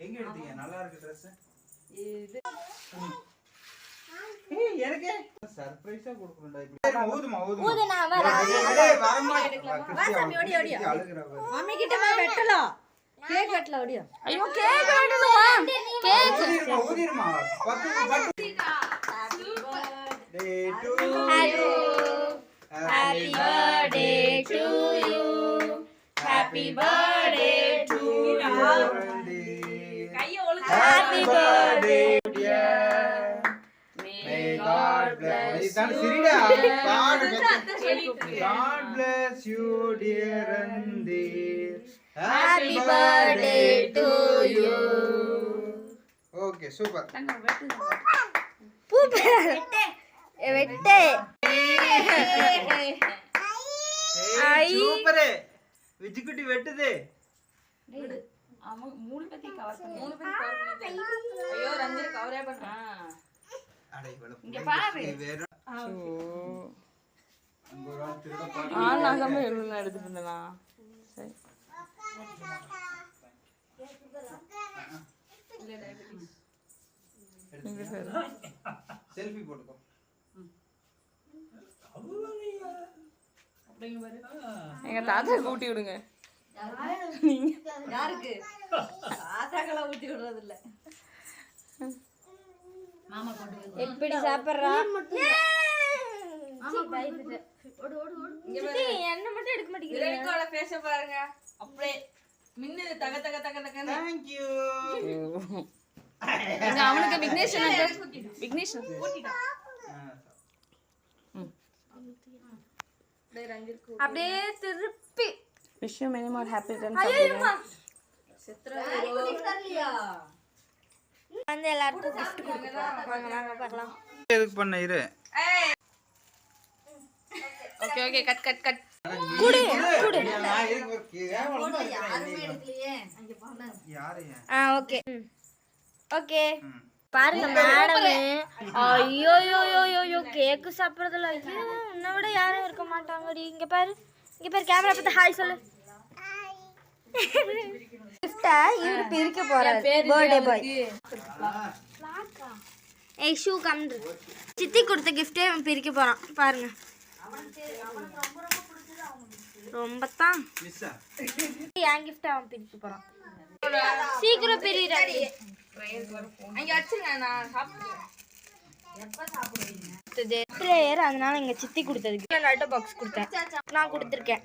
எங்க எடுத்தீங்க? நல்லா இருக்கு Dress. இது எனக்கு சர்ப்ரைஸா கொடுக்கணும்டா இப்படி. ஊதுமா. நான் வரமா எடுக்கலாம். வா சாமி ஓடி. மம்மி கிட்ட போய் வெட்டலாம். கேக் வெட்டல ஓடியா. ஐயோ கேக் வெட்டணுமா? கேக் ஊதிருமா. பட்டு. Happy birthday to you. Happy birthday to you. கைய ஒழுங்கா. Happy birthday dear. May God bless you. God bless you dear Randir. Happy birthday to you. Okay, super. வெட்டே. சூப்பர். விஜிகுட்டி வெட்டுதே. அவ மூணு பத்தி கவர் பண்ணி. ஐயோ ரஞ்சன் கவரே பண்ணா. இங்க பாரு. நகமே எவ்வளவு எடுத்துட்டு இருந்தனா. சரி. இல்ல டயபெட்டிஸ். செல்ஃபி போட்டுக்கோ. அப்படிங்க பாரு. எங்க தாத்தா கூட்டி விடுங்க. நீங்க யாருக்கு? தாத்தாக்கள ஊட்டி விடுறது இல்ல. மாமா கொண்டு எப்படி சாப்பிடுறா? மாமா பயப்படுது. ஓடு. இங்க பாரு. என்ன மட்டும் எடுக்க மாட்டீங்க. இரேகோட ஃபேஸ பாருங்க. அப்படியே மின்னுது தக. Thank you. இங்க அவனுக்கு விக்னேஷ் கூட்டிடா. அப்படியே திருப்பி wish you many more happy returns of the day. செத்ரலியா வந்து எல்லாருக்கும் gift கொடுக்கலாம். வாங்க பார்க்கலாம். எதுக்கு பண்ண இரு. ஓகே கட் குடு. நான் இதுக்கு ஒரு கேவலமா யாருமே எடுக்கலையே. அங்க பாருங்க. யாரு? ஓகே பாருங்க மேடம். ஐயோ கேக் சாப்பிடுறதுல ஐயோ உன்னை விட யாரும் இருக்க மாட்டாங்கடி. இங்க பாரு கேமரா பார்த்து ஹாய் சொல்லு. கிஃப்டா இவரு பிரிக்க போறாரு. Birthday boy. ஏய் ஷூ கம்டு. சித்தி கொடுத்த கிஃப்டே அவன் பிரிக்க போறான் பாருங்க. ரொம்ப தான் மிஸ்ஸா. என் கிஃப்ட் அவன் பிரிக்க போறான். சீக்கிரம் பிரிடாடி. அங்க வச்சிருங்க நான் சாப்பிடுறேன். எப்ப சாப்பிடுவீங்க? அதனால எங்க சித்தி கொடுத்ததுக்கு லட்டு பாக்ஸ் கொடுத்தேன். நான் கொடுத்துருக்கேன்.